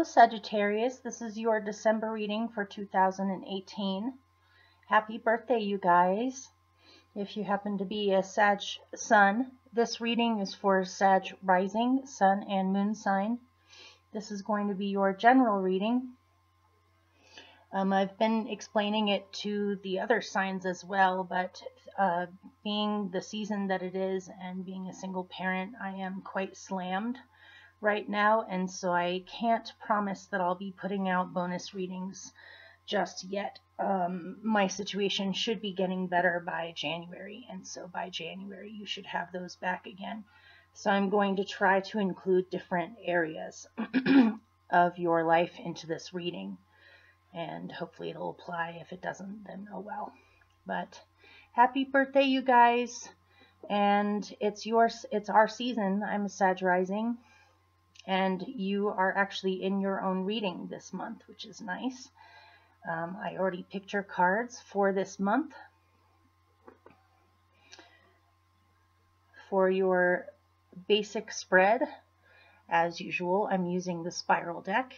Sagittarius, this is your December reading for 2018. Happy birthday, you guys. If you happen to be a Sag Sun, this reading is for Sag rising, Sun, and Moon sign. This is going to be your general reading. I've been explaining it to the other signs as well, but being the season that it is and being a single parent, I am quite slammed right now, and so I can't promise that I'll be putting out bonus readings just yet. My situation should be getting better by January, and so by January you should have those back again. So I'm going to try to include different areas of your life into this reading, and hopefully it'll apply. If it doesn't, then oh well. But happy birthday, you guys, and it's our season. I'm a Sag rising, and you are actually in your own reading this month, which is nice. I already picked your cards for this month. For your basic spread, as usual, I'm using the spiral deck.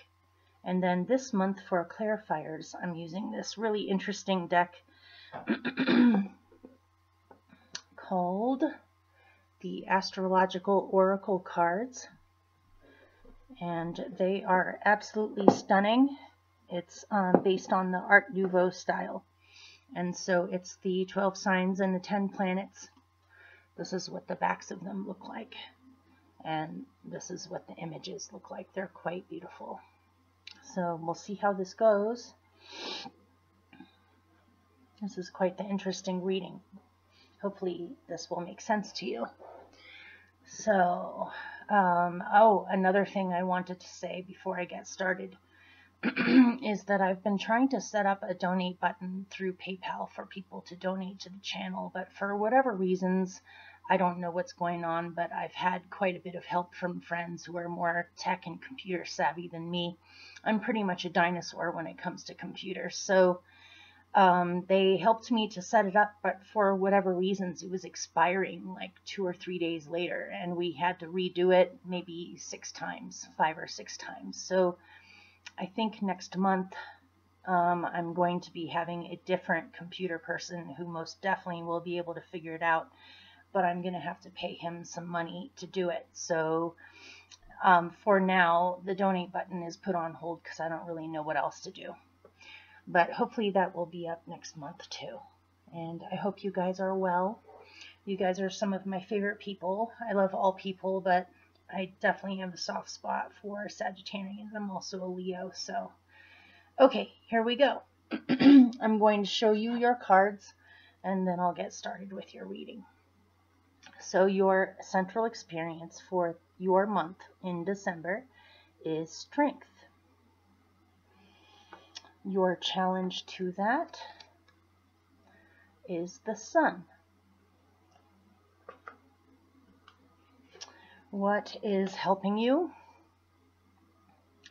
And then this month for clarifiers, I'm using this really interesting deck called the Astrological Oracle cards. And they are absolutely stunning. It's based on the Art Nouveau style. And so it's the 12 signs and the 10 planets. This is what the backs of them look like. And this is what the images look like. They're quite beautiful. So we'll see how this goes. This is quite the interesting reading. Hopefully this will make sense to you. So, another thing I wanted to say before I get started is that I've been trying to set up a donate button through PayPal for people to donate to the channel, but for whatever reasons, I don't know what's going on, but I've had quite a bit of help from friends who are more tech and computer savvy than me. I'm pretty much a dinosaur when it comes to computers, so they helped me to set it up, but for whatever reasons, it was expiring like 2 or 3 days later, and we had to redo it maybe 5 or 6 times. So I think next month I'm going to be having a different computer person who most definitely will be able to figure it out, but I'm going to have to pay him some money to do it. So for now, the donate button is put on hold because I don't really know what else to do. But hopefully that will be up next month too. And I hope you guys are well. You guys are some of my favorite people. I love all people, but I definitely have a soft spot for Sagittarians. I'm also a Leo, so. Okay, here we go. I'm going to show you your cards, and then I'll get started with your reading. So your central experience for your month in December is strength. Your challenge to that is the Sun. What is helping you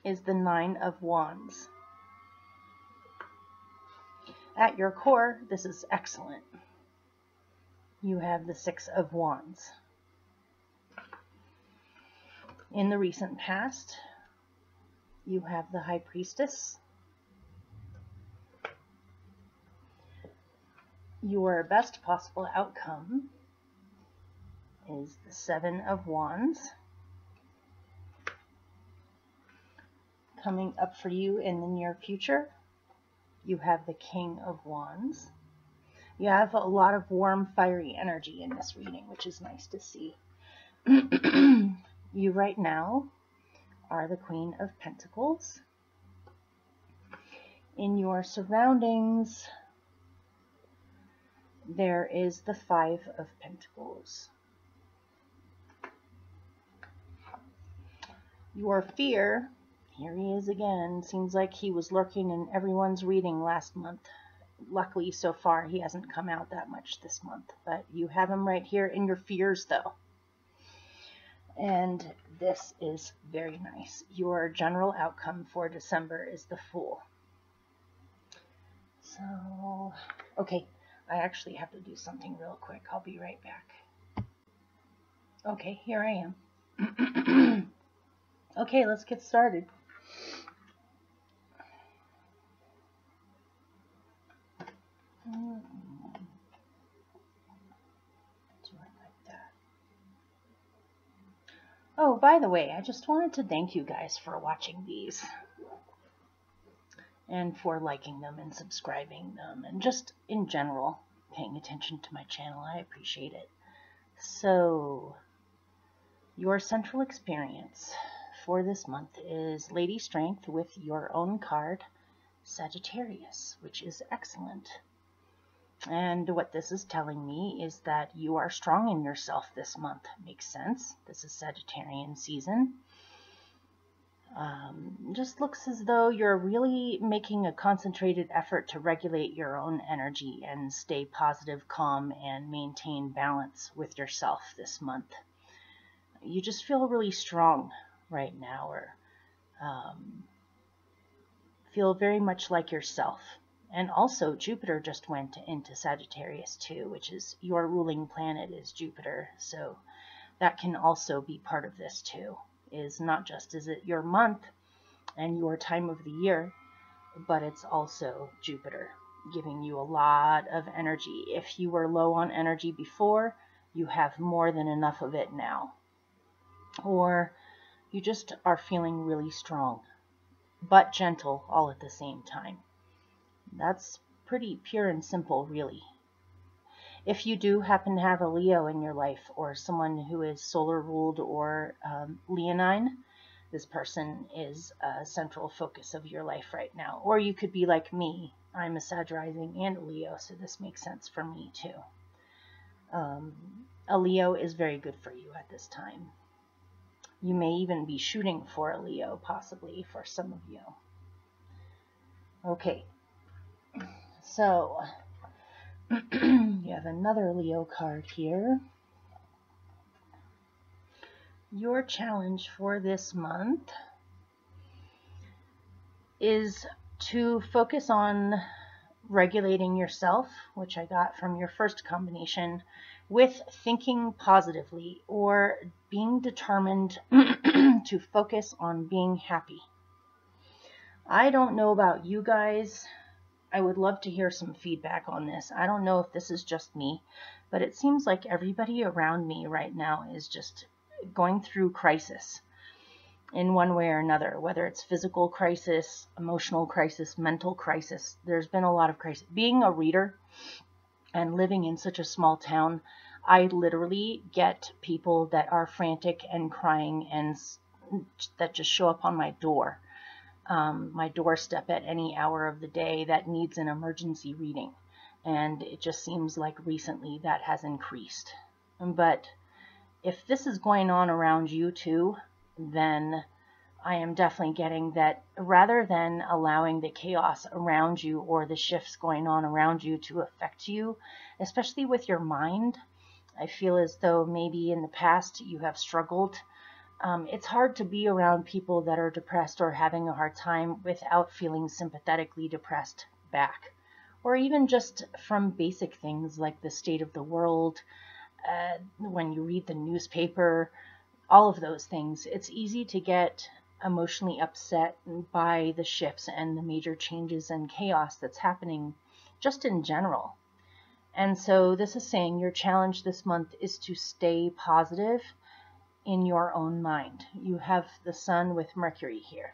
is the 9 of Wands. At your core, this is excellent. You have the 6 of Wands. In the recent past, you have the High Priestess. Your best possible outcome is the 7 of Wands. Coming up for you in the near future, you have the King of Wands. You have a lot of warm, fiery energy in this reading, which is nice to see. You right now are the Queen of Pentacles. In your surroundings, there is the 5 of Pentacles. Your fear, here he is again. Seems like he was lurking in everyone's reading last month. Luckily, so far, he hasn't come out that much this month. But you have him right here in your fears, though. And this is very nice. Your general outcome for December is the Fool. So, okay. I actually have to do something real quick. I'll be right back. Okay, here I am. Okay, let's get started. Do I like that? Oh, by the way, I just wanted to thank you guys for watching these and for liking them and subscribing them and just in general paying attention to my channel. I appreciate it. So, your central experience for this month is Lady Strength with your own card, Sagittarius, which is excellent. And what this is telling me is that you are strong in yourself this month. Makes sense. This is Sagittarian season. Just looks as though you're really making a concentrated effort to regulate your own energy and stay positive, calm, and maintain balance with yourself this month. You just feel really strong right now, or feel very much like yourself. And also Jupiter just went into Sagittarius too, which is your ruling planet is Jupiter. So that can also be part of this too. Is not just is it your month and your time of the year, but it's also Jupiter giving you a lot of energy. If you were low on energy before, you have more than enough of it now. Or you just are feeling really strong, but gentle all at the same time. That's pretty pure and simple, really. If you do happen to have a Leo in your life, or someone who is solar ruled or leonine, this person is a central focus of your life right now. Or you could be like me. I'm a Sag rising and a Leo, so this makes sense for me too. A Leo is very good for you at this time. You may even be shooting for a Leo, possibly, for some of you. Okay, so you have another Leo card here. Your challenge for this month is to focus on regulating yourself, which I got from your first combination, with thinking positively or being determined to focus on being happy. I don't know about you guys. I would love to hear some feedback on this. I don't know if this is just me, but it seems like everybody around me right now is just going through crisis in one way or another, whether it's physical crisis, emotional crisis, mental crisis. There's been a lot of crisis. Being a reader and living in such a small town, I literally get people that are frantic and crying and that just show up on my door. My doorstep at any hour of the day that needs an emergency reading. And it just seems like recently that has increased. But if this is going on around you too, then I am definitely getting that rather than allowing the chaos around you or the shifts going on around you to affect you, especially with your mind, I feel as though maybe in the past you have struggled. It's hard to be around people that are depressed or having a hard time without feeling sympathetically depressed back. Or even just from basic things like the state of the world, when you read the newspaper, all of those things. It's easy to get emotionally upset by the shifts and the major changes and chaos that's happening just in general. And so this is saying your challenge this month is to stay positive in your own mind. You have the Sun with Mercury here.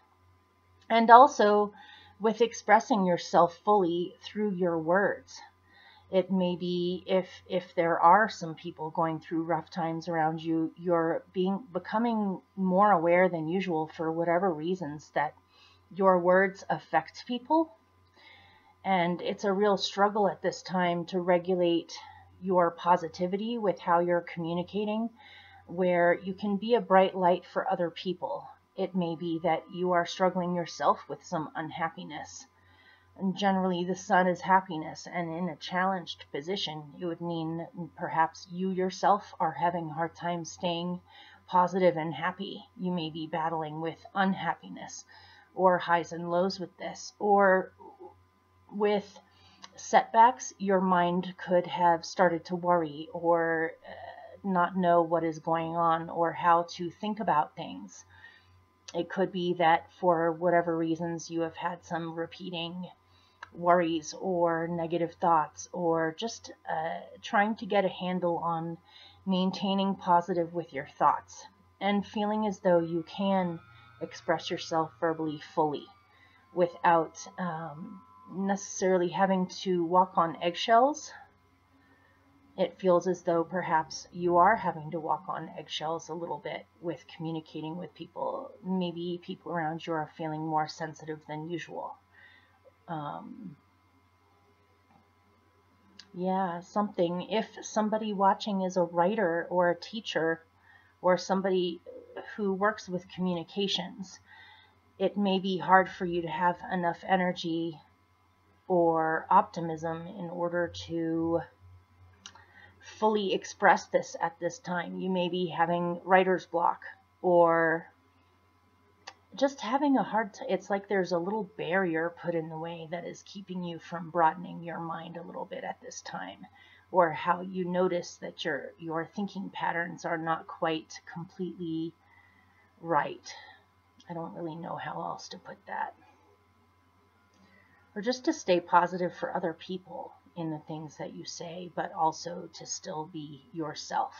And also with expressing yourself fully through your words. It may be if there are some people going through rough times around you, you're becoming more aware than usual for whatever reasons that your words affect people. And it's a real struggle at this time to regulate your positivity with how you're communicating, where you can be a bright light for other people. It may be that you are struggling yourself with some unhappiness. And generally the Sun is happiness, and in a challenged position, it would mean perhaps you yourself are having a hard time staying positive and happy. You may be battling with unhappiness or highs and lows with this, or with setbacks, your mind could have started to worry or not know what is going on or how to think about things. It could be that for whatever reasons you have had some repeating worries or negative thoughts, or just trying to get a handle on maintaining positive with your thoughts and feeling as though you can express yourself verbally fully without necessarily having to walk on eggshells. It feels as though perhaps you are having to walk on eggshells a little bit with communicating with people. Maybe people around you are feeling more sensitive than usual. Yeah, something. If somebody watching is a writer or a teacher or somebody who works with communications, it may be hard for you to have enough energy or optimism in order to fully express this at this time. You may be having writer's block or just having a hard time. It's like there's a little barrier put in the way that is keeping you from broadening your mind a little bit at this time, or how you notice that your thinking patterns are not quite completely right. I don't really know how else to put that. Or just to stay positive for other people in the things that you say, but also to still be yourself.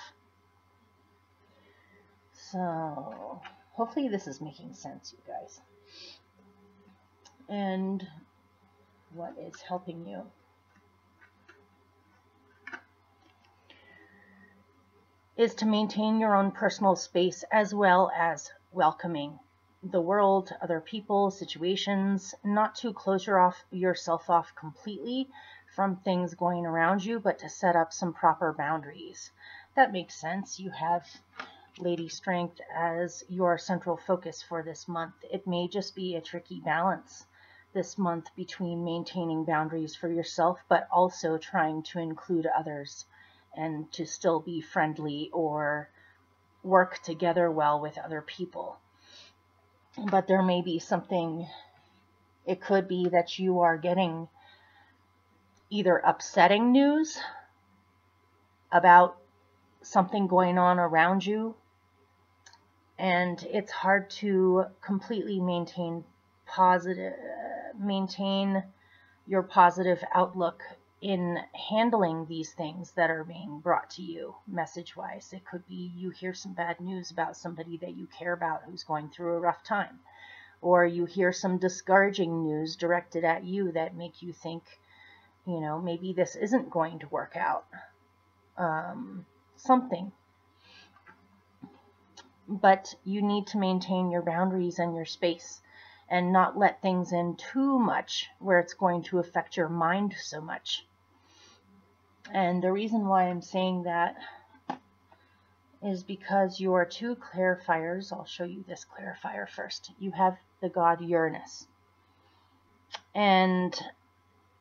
So hopefully this is making sense, you guys. And what is helping you? Is to maintain your own personal space as well as welcoming the world, other people, situations, not to close yourself off completely from things going around you, but to set up some proper boundaries. That makes sense. You have Lady Strength as your central focus for this month. It may just be a tricky balance this month between maintaining boundaries for yourself, but also trying to include others and to still be friendly or work together well with other people. But there may be something, it could be that you are getting either upsetting news about something going on around you, and it's hard to completely maintain your positive outlook in handling these things that are being brought to you message-wise. It could be you hear some bad news about somebody that you care about who's going through a rough time, or you hear some discouraging news directed at you that make you think, maybe this isn't going to work out. Something. But you need to maintain your boundaries and your space and not let things in too much where it's going to affect your mind so much. And the reason why I'm saying that is because your two clarifiers, I'll show you this clarifier first. You have the god Uranus. And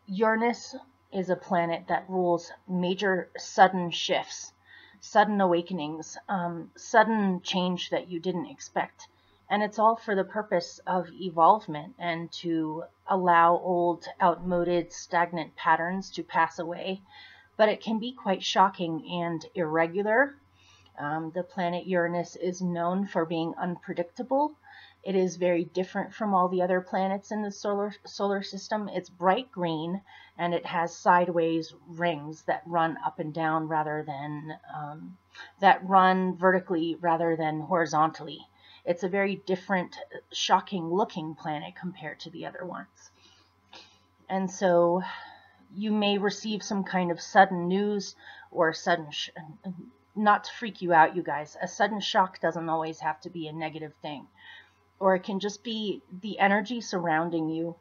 Uranus is a planet that rules major sudden shifts, sudden awakenings, sudden change that you didn't expect. And it's all for the purpose of evolvement and to allow old, outmoded, stagnant patterns to pass away. But it can be quite shocking and irregular. The planet Uranus is known for being unpredictable. It is very different from all the other planets in the solar system. It's bright green, and it has sideways rings that run up and down rather than, that run vertically rather than horizontally. It's a very different, shocking looking planet compared to the other ones. And so you may receive some kind of sudden news or sudden, not to freak you out, you guys, a sudden shock doesn't always have to be a negative thing. Or it can just be the energy surrounding you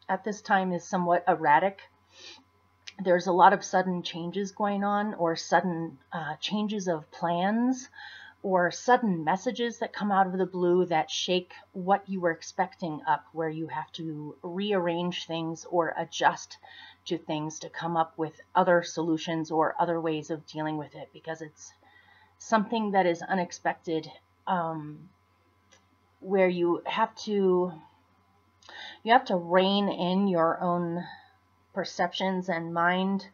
at this time is somewhat erratic. There's a lot of sudden changes going on, or sudden changes of plans, or sudden messages that come out of the blue that shake what you were expecting up, where you have to rearrange things or adjust to things to come up with other solutions or other ways of dealing with it, because it's something that is unexpected, where you have to rein in your own perceptions and mind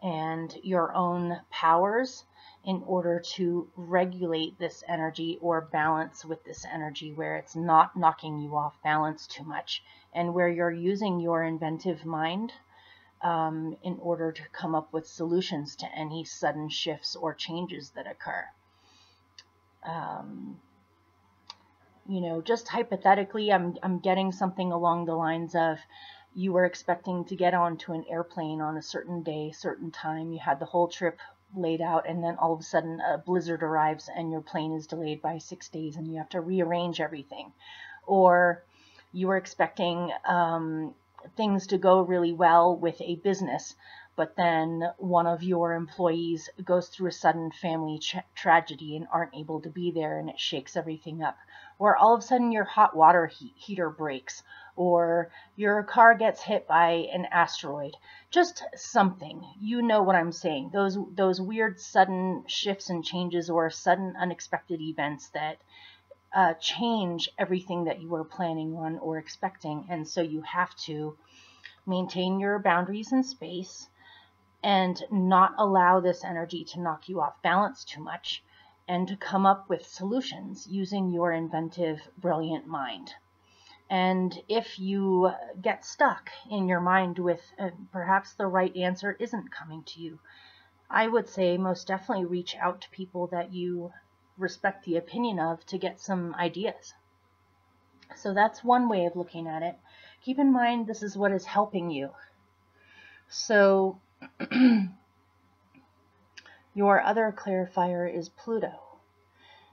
and your own powers in order to regulate this energy or balance with this energy where it's not knocking you off balance too much, and where you're using your inventive mind in order to come up with solutions to any sudden shifts or changes that occur. You know, just hypothetically, I'm getting something along the lines of, you were expecting to get onto an airplane on a certain day, certain time, you had the whole trip laid out, and then all of a sudden a blizzard arrives and your plane is delayed by 6 days and you have to rearrange everything. Or you were expecting things to go really well with a business, but then one of your employees goes through a sudden family tragedy and aren't able to be there, and it shakes everything up. Or all of a sudden your hot water heater breaks, or your car gets hit by an asteroid. Just something. You know what I'm saying. Those weird sudden shifts and changes, or sudden unexpected events that change everything that you were planning on or expecting. And so you have to maintain your boundaries in space and not allow this energy to knock you off balance too much, and to come up with solutions using your inventive, brilliant mind. And if you get stuck in your mind with perhaps the right answer isn't coming to you, I would say most definitely reach out to people that you respect the opinion of to get some ideas. So that's one way of looking at it. Keep in mind, this is what is helping you. So your other clarifier is Pluto,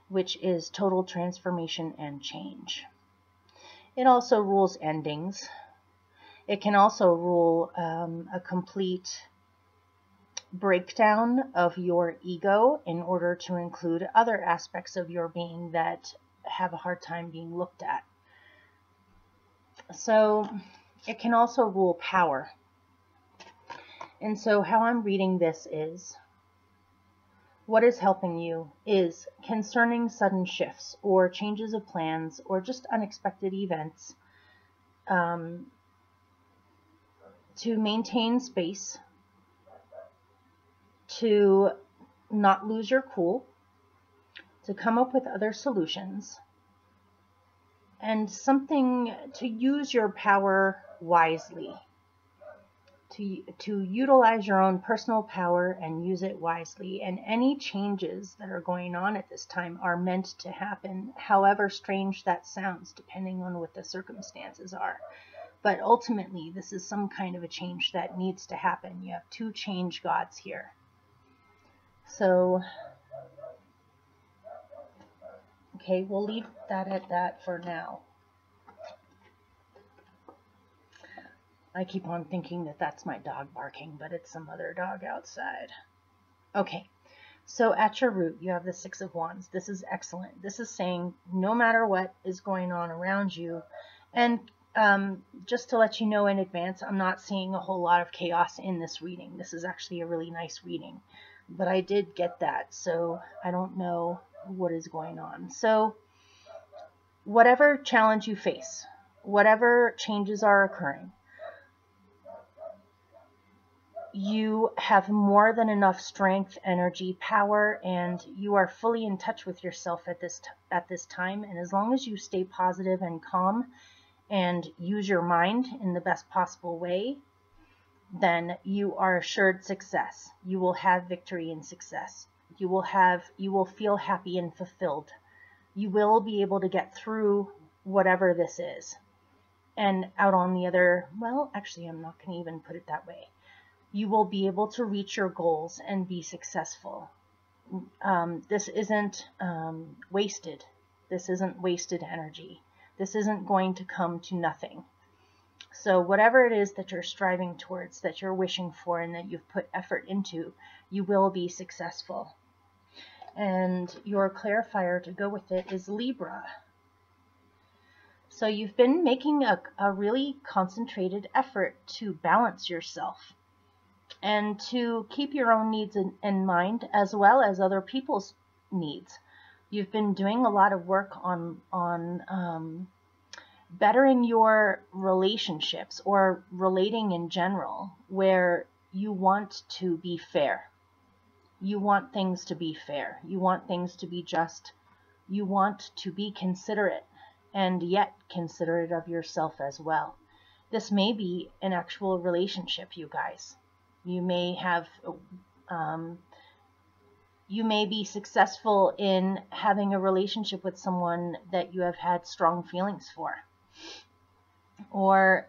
which is total transformation and change. It also rules endings. It can also rule a complete breakdown of your ego in order to include other aspects of your being that have a hard time being looked at. So it can also rule power. And so how I'm reading this is, what is helping you is concerning sudden shifts or changes of plans or just unexpected events, to maintain space, to not lose your cool, to come up with other solutions, and something to use your power wisely. To utilize your own personal power and use it wisely. And any changes that are going on at this time are meant to happen, however strange that sounds, depending on what the circumstances are. But ultimately, this is some kind of a change that needs to happen. You have two change gods here. So, okay, we'll leave that at that for now. I keep on thinking that that's my dog barking, but it's some other dog outside. Okay, so at your root, you have the Six of Wands. This is excellent. This is saying no matter what is going on around you, and just to let you know in advance, I'm not seeing a whole lot of chaos in this reading. This is actually a really nice reading, but I did get that, so I don't know what is going on. So whatever challenge you face, whatever changes are occurring, you have more than enough strength, energy, power, and you are fully in touch with yourself at this time. And as long as you stay positive and calm and use your mind in the best possible way, then you are assured success. You will have victory and success. You will feel happy and fulfilled. You will be able to get through whatever this is. And out on the other, well, actually, I'm not going to even put it that way. You will be able to reach your goals and be successful. This isn't wasted. This isn't wasted energy. This isn't going to come to nothing. So whatever it is that you're striving towards, that you're wishing for, and that you've put effort into, you will be successful. And your clarifier to go with it is Libra. So you've been making a really concentrated effort to balance yourself and to keep your own needs in mind, as well as other people's needs. You've been doing a lot of work on bettering your relationships or relating in general, where you want to be fair. You want things to be fair. You want things to be just. You want to be considerate, and yet considerate of yourself as well. This may be an actual relationship, you guys. You may have, you may be successful in having a relationship with someone that you have had strong feelings for, or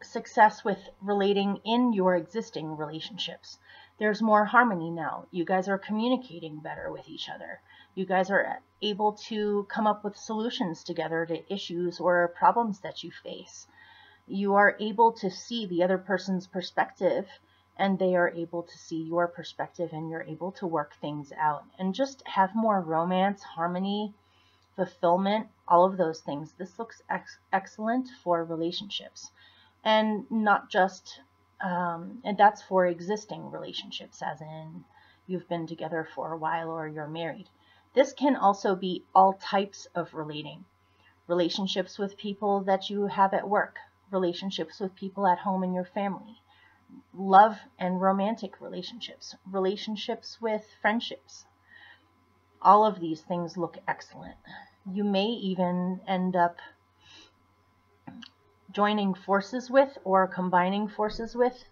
success with relating in your existing relationships. There's more harmony now. You guys are communicating better with each other. You guys are able to come up with solutions together to issues or problems that you face. You are able to see the other person's perspective, and they are able to see your perspective, and you're able to work things out and just have more romance, harmony, fulfillment, all of those things. This looks excellent for relationships, and not just, and that's for existing relationships, as in you've been together for a while or you're married. This can also be all types of relating. Relationships with people that you have at work, relationships with people at home in your family, love and romantic relationships, relationships with friendships. All of these things look excellent. You may even end up joining forces with or combining forces with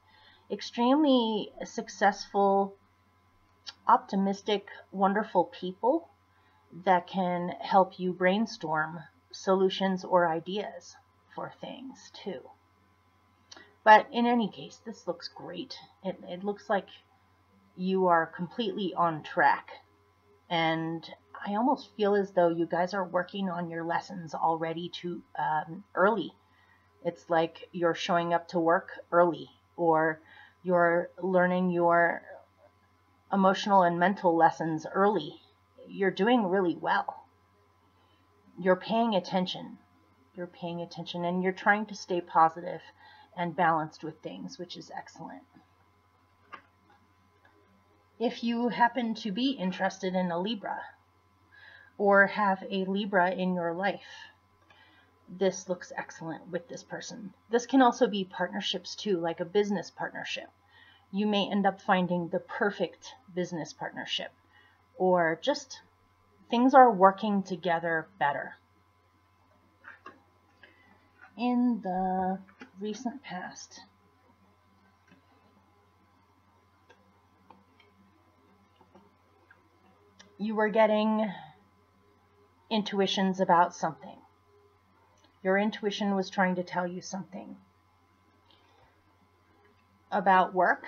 extremely successful, optimistic, wonderful people that can help you brainstorm solutions or ideas for things too. But in any case, this looks great. It looks like you are completely on track. And I almost feel as though you guys are working on your lessons already early. It's like you're showing up to work early, or you're learning your emotional and mental lessons early. You're doing really well. You're paying attention. You're paying attention, and you're trying to stay positive and balanced with things, which is excellent. If you happen to be interested in a Libra, or have a Libra in your life, this looks excellent with this person. This can also be partnerships too, like a business partnership. You may end up finding the perfect business partnership, or just things are working together better. In the recent past, you were getting intuitions about something. Your intuition was trying to tell you something about work,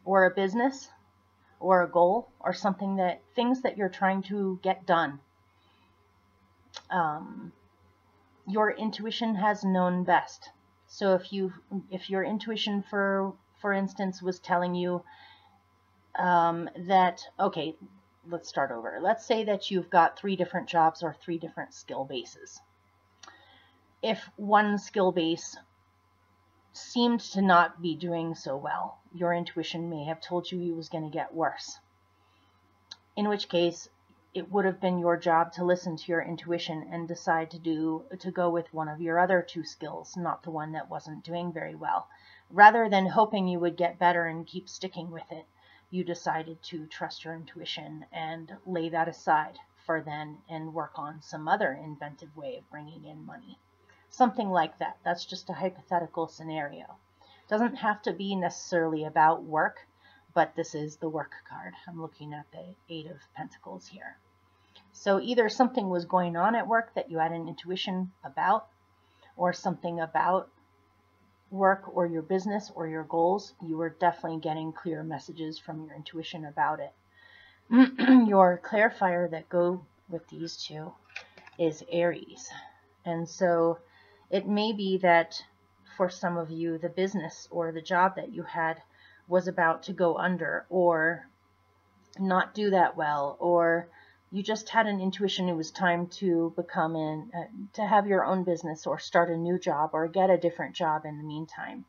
or a business, or a goal, or things that you're trying to get done. Your intuition has known best. So if your intuition, for instance, was telling you that, okay, let's start over. Let's say that you've got 3 different jobs or 3 different skill bases. If one skill base seemed to not be doing so well, your intuition may have told you it was going to get worse. In which case, it would have been your job to listen to your intuition and decide to go with one of your other 2 skills, not the one that wasn't doing very well. Rather than hoping you would get better and keep sticking with it, you decided to trust your intuition and lay that aside for then and work on some other inventive way of bringing in money. Something like that. That's just a hypothetical scenario. It doesn't have to be necessarily about work, but this is the work card. I'm looking at the 8 of Pentacles here. So either something was going on at work that you had an intuition about, or something about work or your business or your goals. You were definitely getting clear messages from your intuition about it. Your clarifier that go with these 2 is Aries. And so it may be that for some of you, the business or the job that you had was about to go under, or not do that well, or you just had an intuition it was time to to have your own business, or start a new job, or get a different job in the meantime.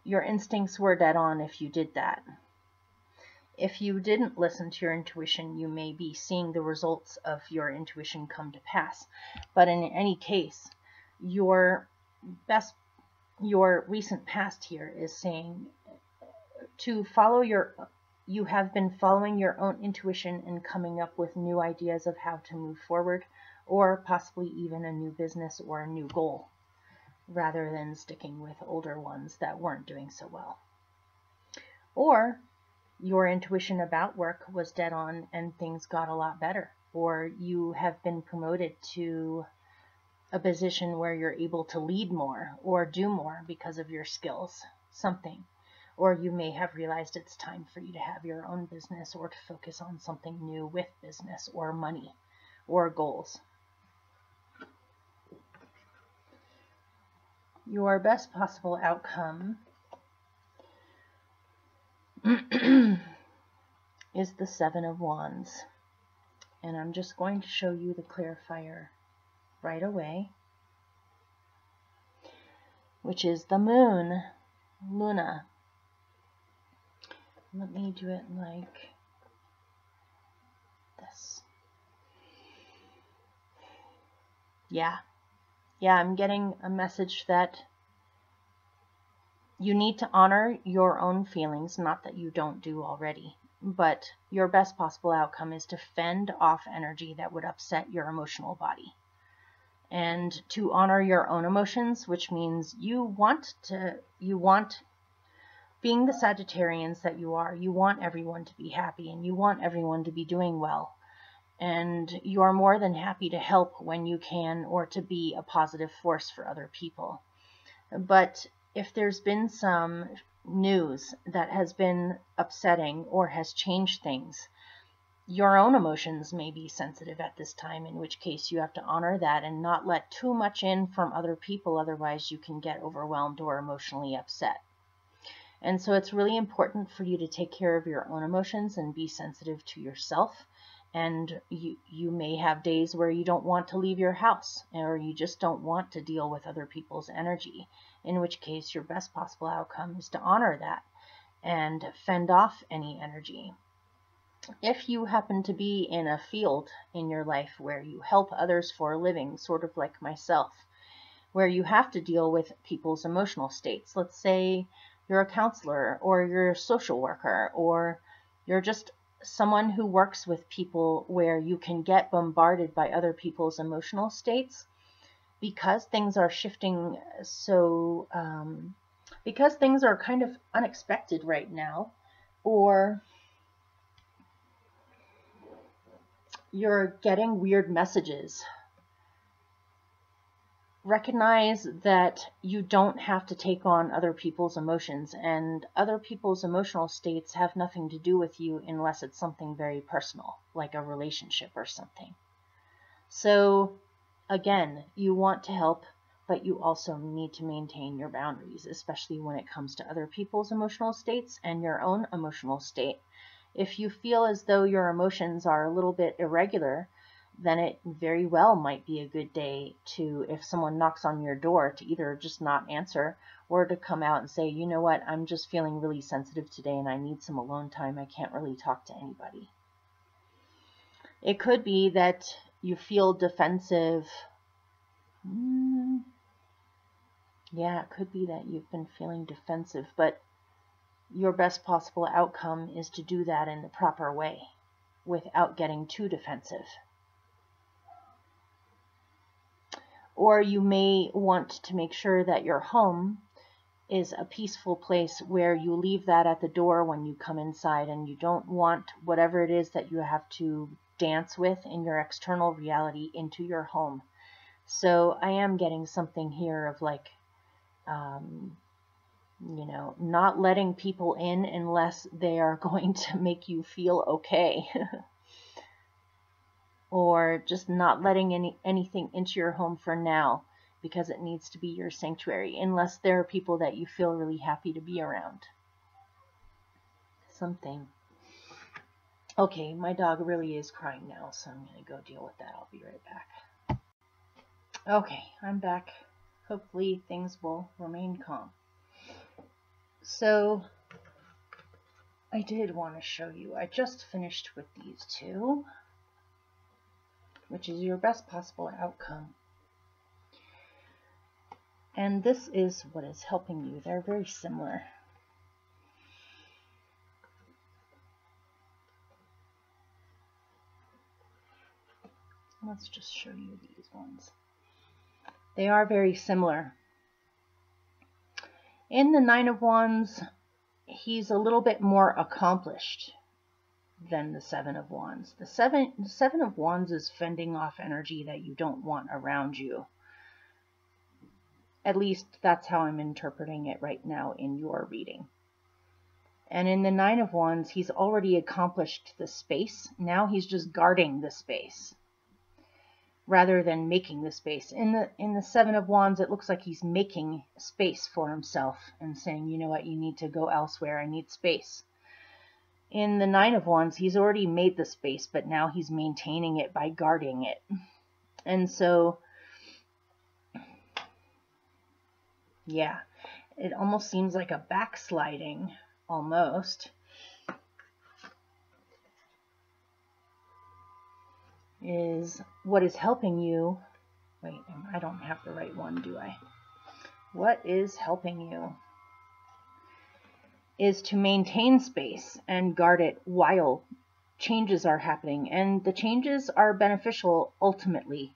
Your instincts were dead on if you did that. If you didn't listen to your intuition, you may be seeing the results of your intuition come to pass. But in any case, your recent past here is saying to follow your you have been following your own intuition and coming up with new ideas of how to move forward, or possibly even a new business or a new goal, rather than sticking with older ones that weren't doing so well. Or your intuition about work was dead on and things got a lot better, or you have been promoted to a position where you're able to lead more or do more because of your skills, something. Or you may have realized it's time for you to have your own business or to focus on something new with business or money or goals. Your best possible outcome is the Seven of Wands. And I'm just going to show you the clarifier right away, which is the moon, Luna. Let me do it like this. Yeah, I'm getting a message that you need to honor your own feelings, not that you don't do already, but your best possible outcome is to fend off energy that would upset your emotional body. And to honor your own emotions, which means you want, being the Sagittarians that you are, you want everyone to be happy and you want everyone to be doing well. And you are more than happy to help when you can or to be a positive force for other people. But if there's been some news that has been upsetting or has changed things, your own emotions may be sensitive at this time, in which case you have to honor that and not let too much in from other people, otherwise you can get overwhelmed or emotionally upset. And so it's really important for you to take care of your own emotions and be sensitive to yourself. And you may have days where you don't want to leave your house, or you just don't want to deal with other people's energy, in which case your best possible outcome is to honor that and fend off any energy. If you happen to be in a field in your life where you help others for a living, sort of like myself, where you have to deal with people's emotional states, let's say you're a counselor or you're a social worker or you're just someone who works with people where you can get bombarded by other people's emotional states, because things are shifting so, because things are kind of unexpected right now, or you're getting weird messages. Recognize that you don't have to take on other people's emotions, and other people's emotional states have nothing to do with you unless it's something very personal, like a relationship or something. So again, you want to help, but you also need to maintain your boundaries, especially when it comes to other people's emotional states and your own emotional state. If you feel as though your emotions are a little bit irregular, then it very well might be a good day to, if someone knocks on your door, to either just not answer or to come out and say, you know what, I'm just feeling really sensitive today and I need some alone time. I can't really talk to anybody. It could be that you feel defensive. Yeah, it could be that you've been feeling defensive, but your best possible outcome is to do that in the proper way without getting too defensive. Or you may want to make sure that your home is a peaceful place where you leave that at the door when you come inside, and you don't want whatever it is that you have to dance with in your external reality into your home. So I am getting something here of like, not letting people in unless they are going to make you feel okay. Or just not letting anything into your home for now, because it needs to be your sanctuary, unless there are people that you feel really happy to be around. Something. Okay, my dog really is crying now, so I'm going to go deal with that. I'll be right back. Okay, I'm back. Hopefully things will remain calm. So, I did want to show you, I just finished with these two, which is your best possible outcome. And this is what is helping you. They're very similar. Let's just show you these ones. They are very similar. In the Nine of Wands, he's a little bit more accomplished than the Seven of Wands. The Seven of Wands is fending off energy that you don't want around you. At least that's how I'm interpreting it right now in your reading. And in the Nine of Wands, he's already accomplished the space. Now he's just guarding the space rather than making the space. In the Seven of Wands, it looks like he's making space for himself and saying, you know what, you need to go elsewhere. I need space. In the Nine of Wands, he's already made the space, but now he's maintaining it by guarding it. And so, yeah, it almost seems like a backsliding, almost. Is what is helping you. Wait, I don't have the right one, do I? What is helping you is to maintain space and guard it while changes are happening. And the changes are beneficial ultimately,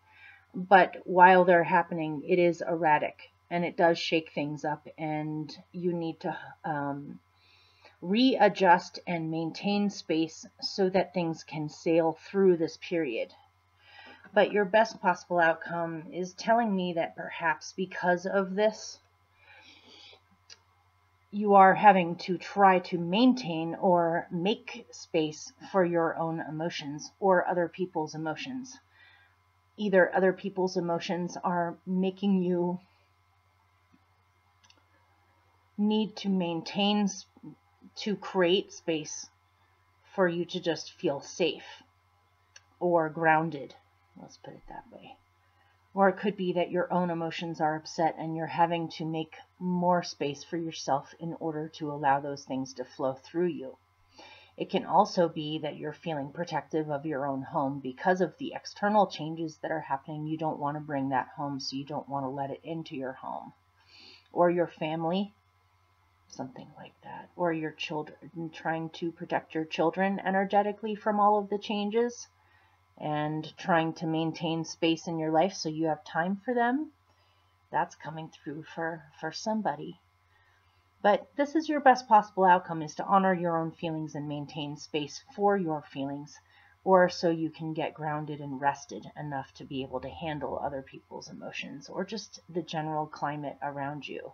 but while they're happening, it is erratic and it does shake things up, and you need to readjust and maintain space so that things can sail through this period. But your best possible outcome is telling me that perhaps because of this, you are having to try to maintain or make space for your own emotions or other people's emotions. Either other people's emotions are making you need to maintain, to create space for you to just feel safe or grounded. Let's put it that way. Or it could be that your own emotions are upset and you're having to make more space for yourself in order to allow those things to flow through you. It can also be that you're feeling protective of your own home because of the external changes that are happening. You don't want to bring that home, so you don't want to let it into your home. Or your family, something like that. Or your children, trying to protect your children energetically from all of the changes and trying to maintain space in your life so you have time for them. That's coming through for somebody. But this is your best possible outcome, is to honor your own feelings and maintain space for your feelings, or so you can get grounded and rested enough to be able to handle other people's emotions or just the general climate around you.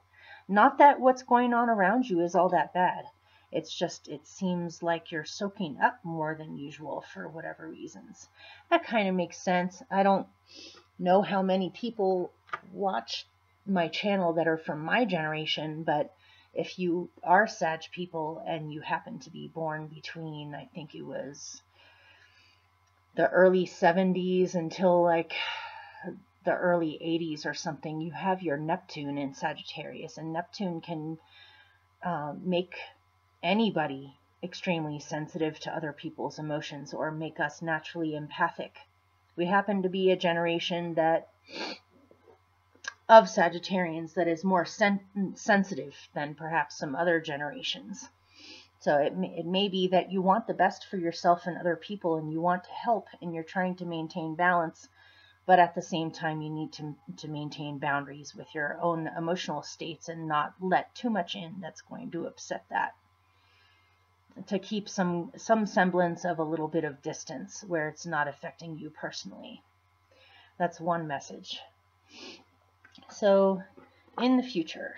Not that what's going on around you is all that bad. It's just, it seems like you're soaking up more than usual for whatever reasons. That kind of makes sense. I don't know how many people watch my channel that are from my generation, but if you are Sag people and you happen to be born between, I think it was the early 70s until like the early 80s or something, you have your Neptune in Sagittarius, and Neptune can make anybody extremely sensitive to other people's emotions or make us naturally empathic. We happen to be a generation that of Sagittarians that is more sensitive than perhaps some other generations. So it may be that you want the best for yourself and other people, and you want to help, and you're trying to maintain balance, but at the same time you need to maintain boundaries with your own emotional states and not let too much in that's going to upset that. To keep some semblance of a little bit of distance where it's not affecting you personally. That's one message. So, in the future,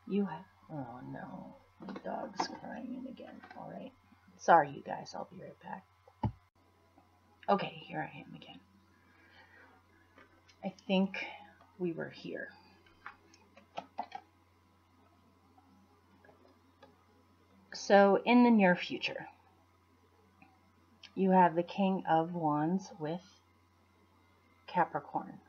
you have... Oh no, the dog's crying again. Alright. Sorry, you guys. I'll be right back. Okay, here I am again. I think we were here. So, in the near future, you have the King of Wands with Capricorn.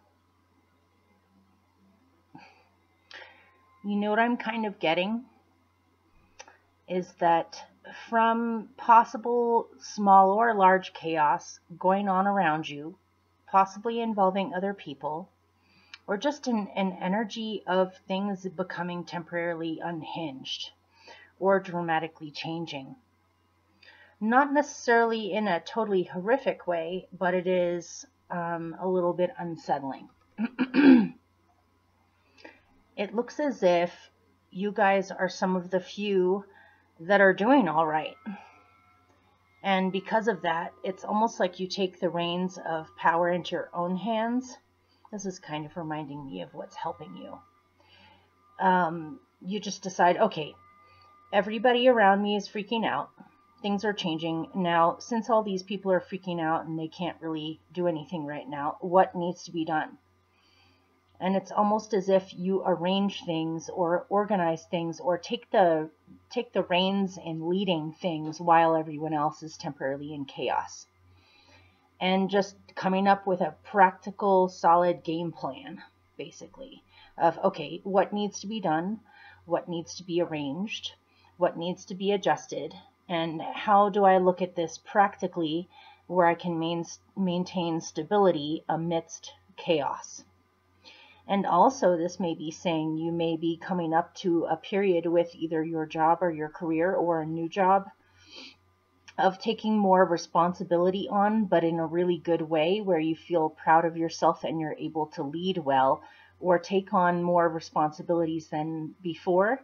You know what I'm kind of getting is that from possible small or large chaos going on around you, possibly involving other people, or just an energy of things becoming temporarily unhinged or dramatically changing. Not necessarily in a totally horrific way, but it is a little bit unsettling. It looks as if you guys are some of the few that are doing all right. And because of that, it's almost like you take the reins of power into your own hands. This is kind of reminding me of what's helping you. You just decide, okay, everybody around me is freaking out. Things are changing. Now, since all these people are freaking out and they can't really do anything right now, what needs to be done? And it's almost as if you arrange things or organize things or take the reins in leading things while everyone else is temporarily in chaos. And just coming up with a practical, solid game plan, basically, of, okay, what needs to be done, what needs to be arranged, what needs to be adjusted, and how do I look at this practically where I can maintain stability amidst chaos. And also, this may be saying you may be coming up to a period with either your job or your career or a new job of taking more responsibility on, but in a really good way where you feel proud of yourself and you're able to lead well or take on more responsibilities than before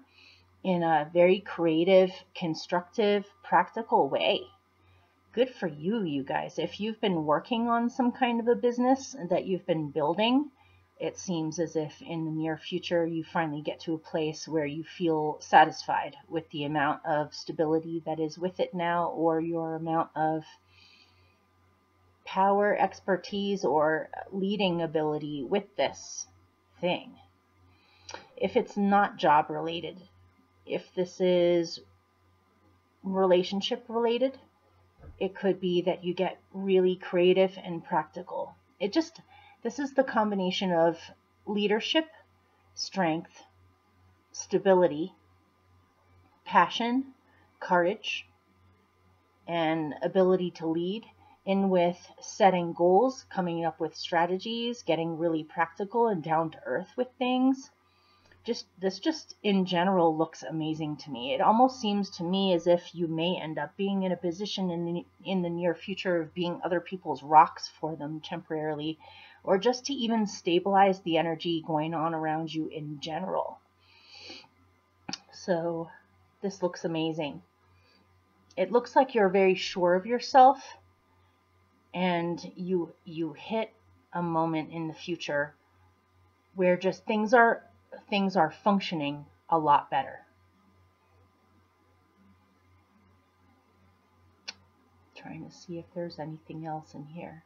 in a very creative, constructive, practical way. Good for you, you guys. If you've been working on some kind of a business that you've been building, it seems as if in the near future you finally get to a place where you feel satisfied with the amount of stability that is with it now, or your amount of power, expertise, or leading ability with this thing. If it's not job related, if this is relationship related, it could be that you get really creative and practical. This is the combination of leadership, strength, stability, passion, courage, and ability to lead, in with setting goals, coming up with strategies, getting really practical and down to earth with things. This in general looks amazing to me. It almost seems to me as if you may end up being in a position in the near future of being other people's rocks for them temporarily, or just to even stabilize the energy going on around you in general. So this looks amazing. It looks like you're very sure of yourself, and you hit a moment in the future where just things are functioning a lot better. Trying to see if there's anything else in here.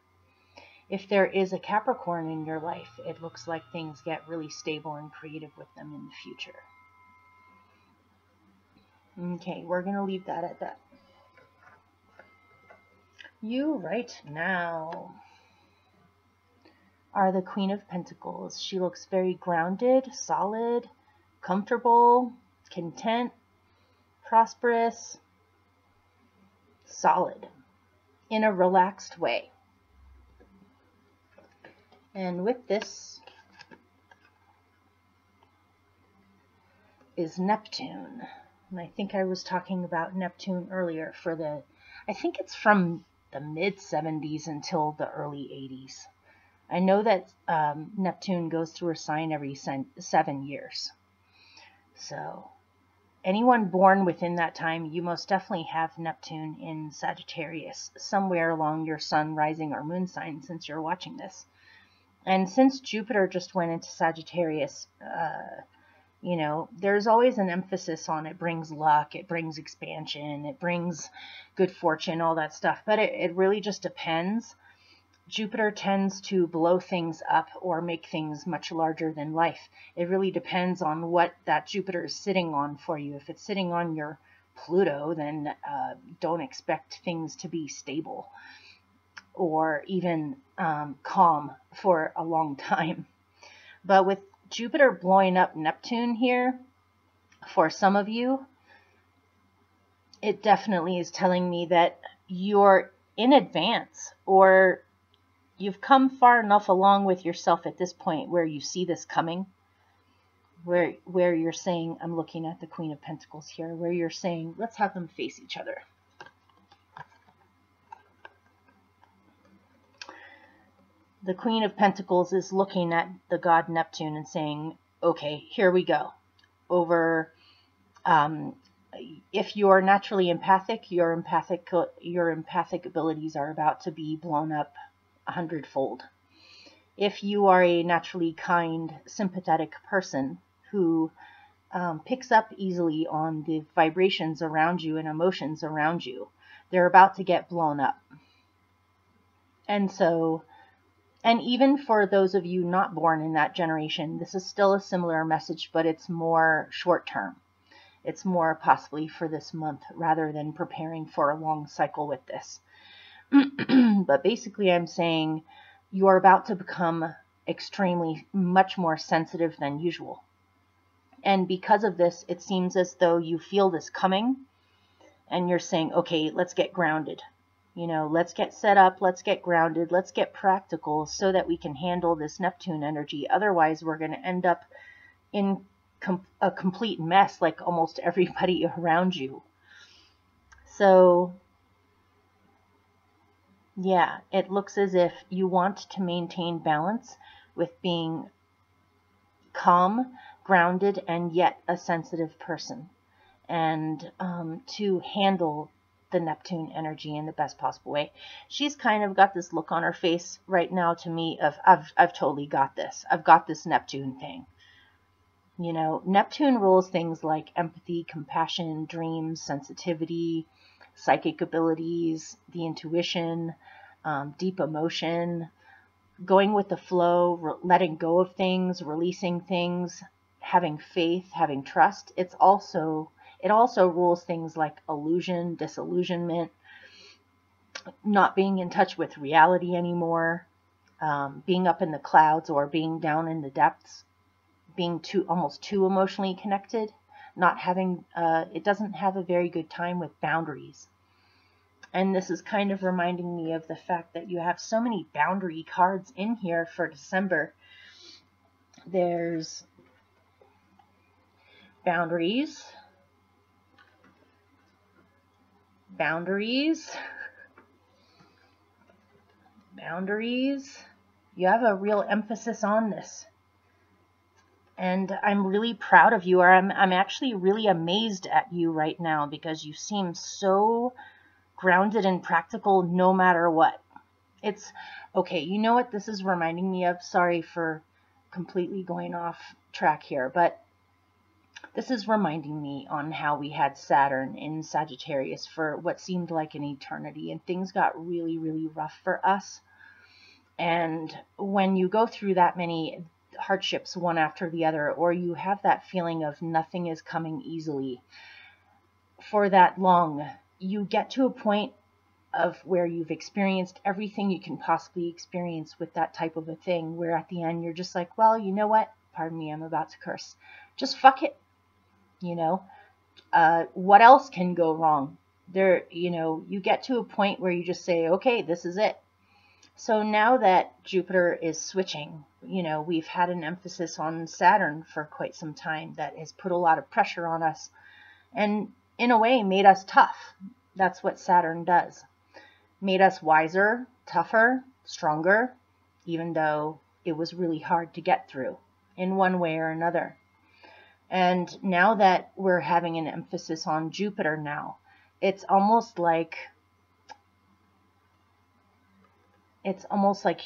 If there is a Capricorn in your life, it looks like things get really stable and creative with them in the future. Okay, we're going to leave that at that. You right now are the Queen of Pentacles. She looks very grounded, solid, comfortable, content, prosperous, solid, in a relaxed way. And with this is Neptune. And I think I was talking about Neptune earlier I think it's from the mid-70s until the early 80s. I know that Neptune goes through a sign every 7 years. So anyone born within that time, you most definitely have Neptune in Sagittarius, somewhere along your sun, rising, or moon sign since you're watching this. And since Jupiter just went into Sagittarius, there's always an emphasis on it brings luck, it brings expansion, it brings good fortune, all that stuff. But it really just depends. Jupiter tends to blow things up or make things much larger than life. It really depends on what that Jupiter is sitting on for you. If it's sitting on your Pluto, then don't expect things to be stable or even calm for a long time. But with Jupiter blowing up Neptune here, for some of you, it definitely is telling me that you're in advance, or you've come far enough along with yourself at this point where you see this coming, where you're saying, I'm looking at the Queen of Pentacles here, where you're saying, let's have them face each other. the Queen of Pentacles is looking at the god Neptune and saying, okay, here we go. Over, if you're naturally empathic, your empathic abilities are about to be blown up 100-fold. If you are a naturally kind, sympathetic person who picks up easily on the vibrations around you and emotions around you, they're about to get blown up. And so, and even for those of you not born in that generation, this is still a similar message, but it's more short term. It's more possibly for this month rather than preparing for a long cycle with this. But basically I'm saying you are about to become extremely much more sensitive than usual. And because of this, it seems as though you feel this coming and you're saying, okay, let's get grounded. You know, let's get set up, let's get grounded, let's get practical so that we can handle this Neptune energy. Otherwise, we're going to end up in a complete mess like almost everybody around you. So, yeah, it looks as if you want to maintain balance with being calm, grounded, and yet a sensitive person. And to handle the Neptune energy in the best possible way. She's kind of got this look on her face right now to me of, I've totally got this. I've got this Neptune thing. You know, Neptune rules things like empathy, compassion, dreams, sensitivity, psychic abilities, the intuition, deep emotion, going with the flow, letting go of things, releasing things, having faith, having trust. It also rules things like illusion, disillusionment, not being in touch with reality anymore, being up in the clouds or being down in the depths, being almost too emotionally connected, not having, it doesn't have a very good time with boundaries. And this is kind of reminding me of the fact that you have so many boundary cards in here for December. There's boundaries, boundaries. You have a real emphasis on this. And I'm really proud of you, or I'm actually really amazed at you right now because you seem so grounded and practical no matter what. It's okay. You know what this is reminding me of? Sorry for completely going off track here, but this is reminding me on how we had Saturn in Sagittarius for what seemed like an eternity, and things got really, really rough for us. And when you go through that many hardships one after the other, or you have that feeling of nothing is coming easily for that long, you get to a point of where you've experienced everything you can possibly experience with that type of a thing, where at the end you're just like, well, you know what? Pardon me, I'm about to curse. Just fuck it. You know, what else can go wrong? You get to a point where you just say, okay, this is it. So now that Jupiter is switching, we've had an emphasis on Saturn for quite some time that has put a lot of pressure on us and in a way made us tough. That's what Saturn does. Made us wiser, tougher, stronger, even though it was really hard to get through in one way or another. And now that we're having an emphasis on Jupiter now, it's almost like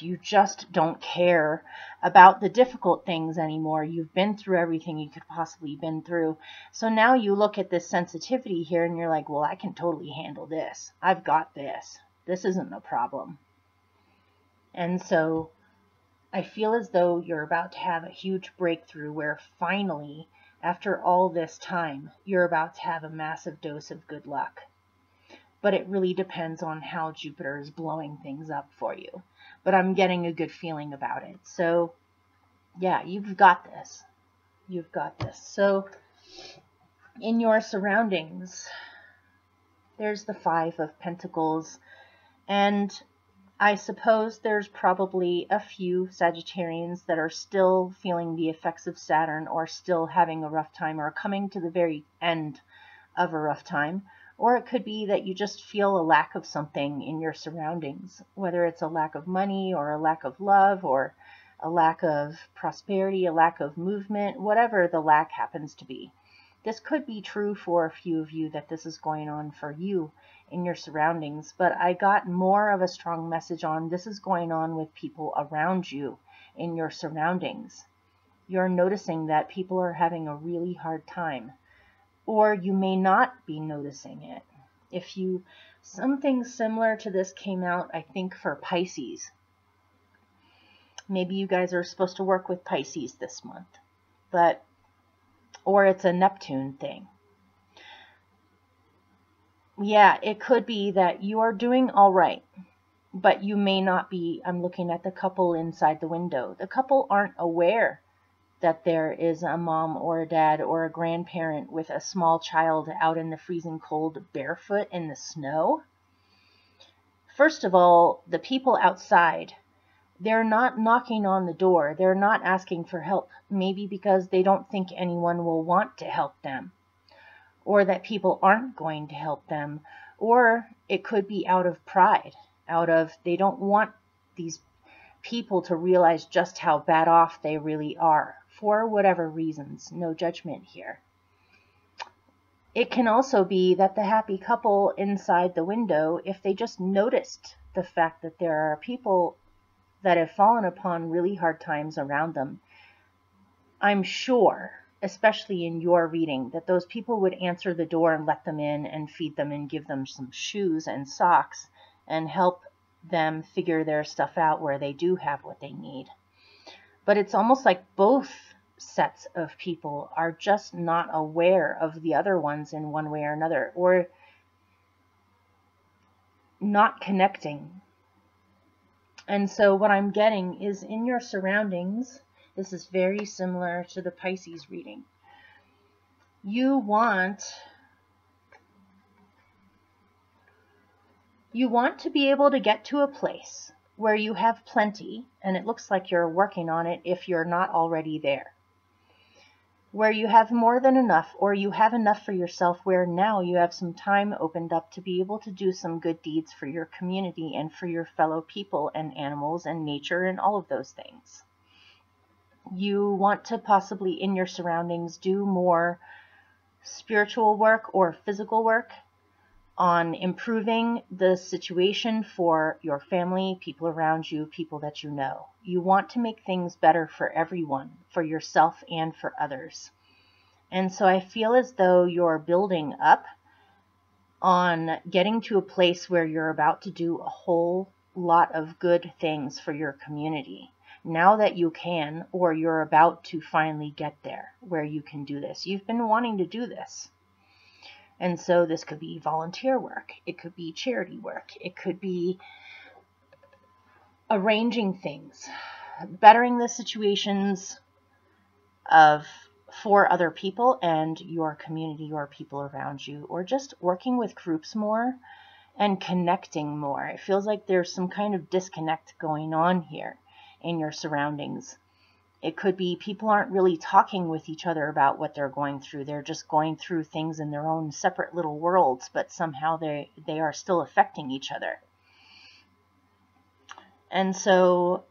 you just don't care about the difficult things anymore. You've been through everything you could possibly been through. So now you look at this sensitivity here and you're like, well, I can totally handle this. I've got this. This isn't a problem. And so I feel as though you're about to have a huge breakthrough where finally, after all this time, you're about to have a massive dose of good luck. But it really depends on how Jupiter is blowing things up for you. But I'm getting a good feeling about it. So, yeah, you've got this. You've got this. So, in your surroundings, there's the Five of Pentacles. And I suppose there's probably a few Sagittarians that are still feeling the effects of Saturn or still having a rough time or coming to the very end of a rough time. Or it could be that you just feel a lack of something in your surroundings, whether it's a lack of money or a lack of love or a lack of prosperity, a lack of movement, whatever the lack happens to be. This could be true for a few of you, that this is going on for you in your surroundings, but I got more of a strong message on this is going on with people around you in your surroundings. You're noticing that people are having a really hard time, or you may not be noticing it. Something similar to this came out, I think, for Pisces. Maybe you guys are supposed to work with Pisces this month, or it's a Neptune thing. Yeah, it could be that you are doing all right, but you may not be. I'm looking at the couple inside the window. The couple aren't aware that there is a mom or a dad or a grandparent with a small child out in the freezing cold barefoot in the snow. First of all, the people outside, they're not knocking on the door. They're not asking for help, maybe because they don't think anyone will want to help them, or that people aren't going to help them, or it could be out of pride, they don't want these people to realize just how bad off they really are, for whatever reasons. No judgment here. It can also be that the happy couple inside the window, if they just noticed the fact that there are people that have fallen upon really hard times around them, I'm sure, especially in your reading, that those people would answer the door and let them in and feed them and give them some shoes and socks and help them figure their stuff out where they do have what they need. But it's almost like both sets of people are just not aware of the other ones in one way or another, or not connecting. And so what I'm getting is, in your surroundings, this is very similar to the Pisces reading. You want to be able to get to a place where you have plenty, and it looks like you're working on it if you're not already there, where you have more than enough, or you have enough for yourself, where now you have some time opened up to be able to do some good deeds for your community and for your fellow people and animals and nature and all of those things. You want to possibly, in your surroundings, do more spiritual work or physical work on improving the situation for your family, people around you, people that you know. You want to make things better for everyone, for yourself and for others. And so I feel as though you're building up on getting to a place where you're about to do a whole lot of good things for your community. Now that you can, or you're about to finally get there where you can do this. You've been wanting to do this. And so this could be volunteer work. It could be charity work. It could be arranging things, bettering the situations for other people and your community or people around you, or just working with groups more and connecting more. It feels like there's some kind of disconnect going on here in your surroundings. It could be people aren't really talking with each other about what they're going through. They're just going through things in their own separate little worlds, but somehow they are still affecting each other. And so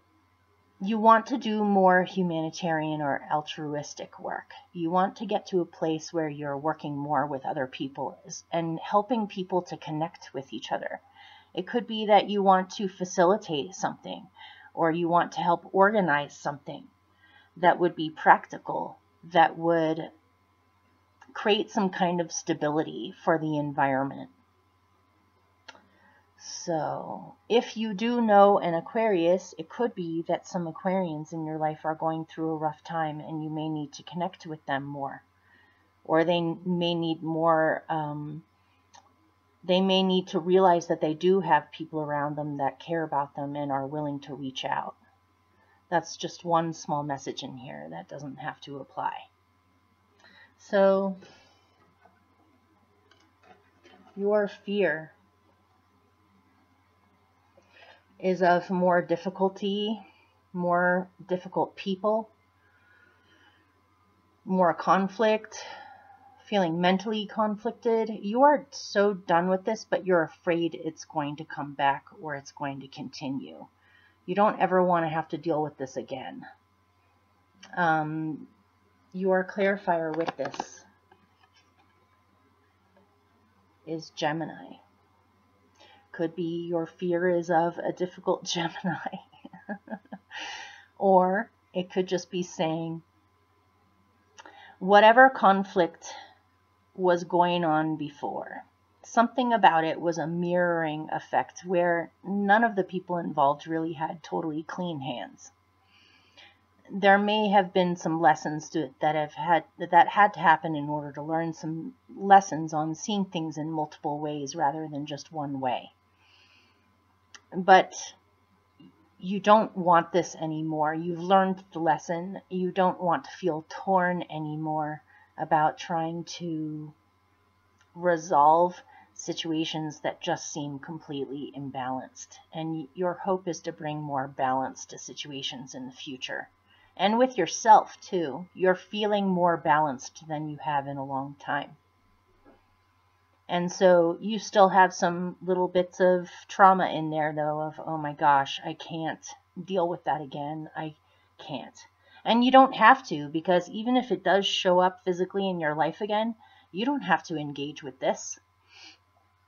you want to do more humanitarian or altruistic work. You want to get to a place where you're working more with other people and helping people to connect with each other. It could be that you want to facilitate something, or you want to help organize something that would be practical, that would create some kind of stability for the environment. So, if you do know an Aquarius, it could be that some Aquarians in your life are going through a rough time and you may need to connect with them more. Or they may need more, they may need to realize that they do have people around them that care about them and are willing to reach out. That's just one small message in here that doesn't have to apply. So, your fear is of more difficulty, more difficult people, more conflict, feeling mentally conflicted. You are so done with this, but you're afraid it's going to come back or it's going to continue. You don't ever want to have to deal with this again. Your clarifier with this is Gemini. Could be your fear is of a difficult Gemini. Or it could just be saying, whatever conflict was going on before, something about it was a mirroring effect where none of the people involved really had totally clean hands. There may have been some lessons that had to happen in order to learn some lessons on seeing things in multiple ways rather than just one way. But you don't want this anymore. You've learned the lesson. You don't want to feel torn anymore about trying to resolve situations that just seem completely imbalanced. And your hope is to bring more balance to situations in the future. And with yourself too. You're feeling more balanced than you have in a long time. And so you still have some little bits of trauma in there, though, of, oh my gosh, I can't deal with that again. I can't. And you don't have to, because even if it does show up physically in your life again, you don't have to engage with this.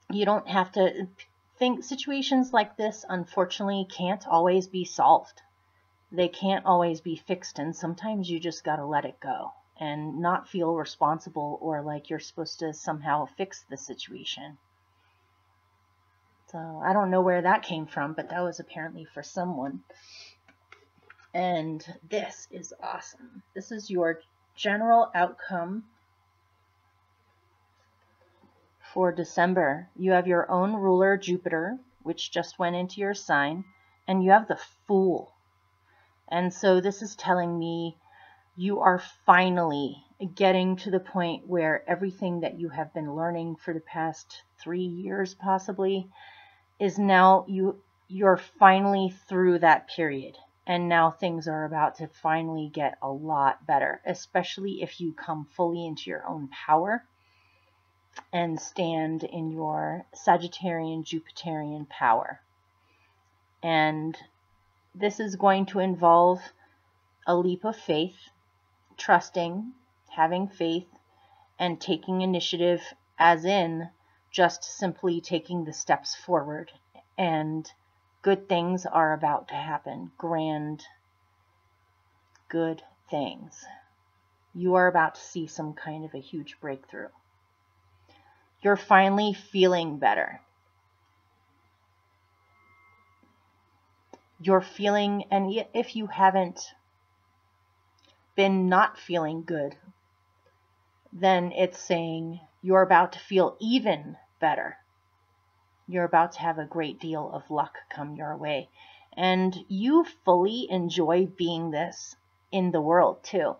You don't have to think. Situations like this, unfortunately, can't always be solved. They can't always be fixed, and sometimes you just gotta let it go and not feel responsible or like you're supposed to somehow fix the situation. So I don't know where that came from, but that was apparently for someone. And this is awesome. This is your general outcome for December. You have your own ruler, Jupiter, which just went into your sign, and you have the Fool. And so this is telling me you are finally getting to the point where everything that you have been learning for the past 3 years possibly is now you're finally through that period. And now things are about to finally get a lot better, especially if you come fully into your own power and stand in your Sagittarian, Jupiterian power. And this is going to involve a leap of faith, trusting, having faith, and taking initiative, as in just simply taking the steps forward. And good things are about to happen. Grand, good things. You are about to see some kind of a huge breakthrough. You're finally feeling better. You're feeling, and if you haven't been not feeling good, then it's saying you're about to feel even better. You're about to have a great deal of luck come your way. And you fully enjoy being this in the world too.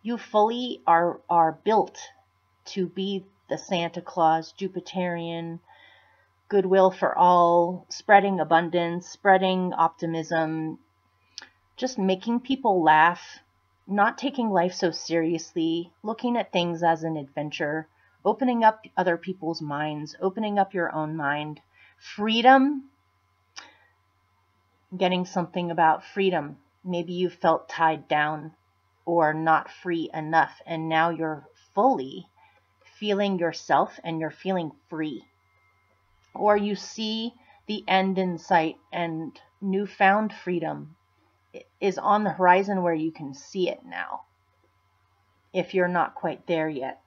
You fully are built to be the Santa Claus, Jupiterian, goodwill for all, spreading abundance, spreading optimism, just making people laugh, not taking life so seriously, looking at things as an adventure, opening up other people's minds, opening up your own mind. Freedom, getting something about freedom. Maybe you felt tied down or not free enough, and now you're fully feeling yourself and you're feeling free. Or you see the end in sight and newfound freedom is on the horizon where you can see it now, if you're not quite there yet.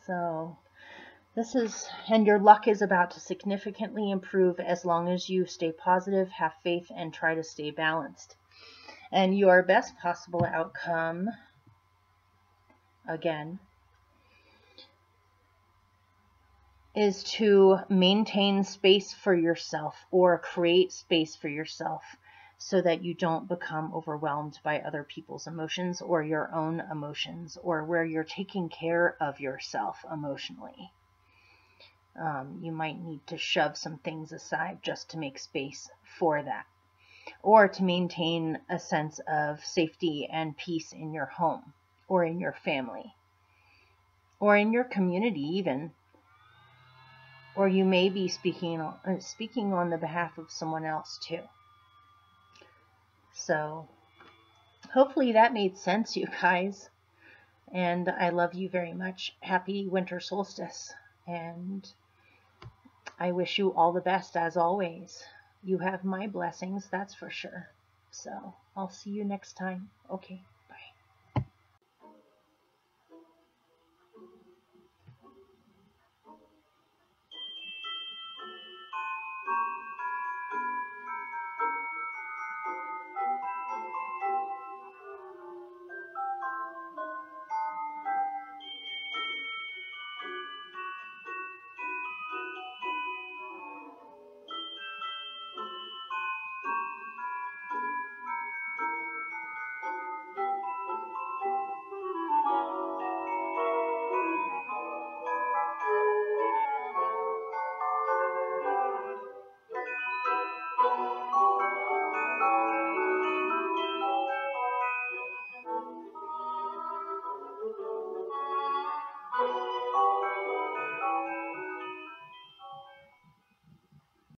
So this is, and your luck is about to significantly improve as long as you stay positive, have faith, and try to stay balanced. And your best possible outcome, again, is to maintain space for yourself or create space for yourself so that you don't become overwhelmed by other people's emotions or your own emotions, or where you're taking care of yourself emotionally. You might need to shove some things aside just to make space for that, or to maintain a sense of safety and peace in your home or in your family, or in your community even. Or you may be speaking on the behalf of someone else too. So hopefully that made sense, you guys. And I love you very much. Happy winter solstice. And I wish you all the best as always. You have my blessings, that's for sure. So I'll see you next time. Okay.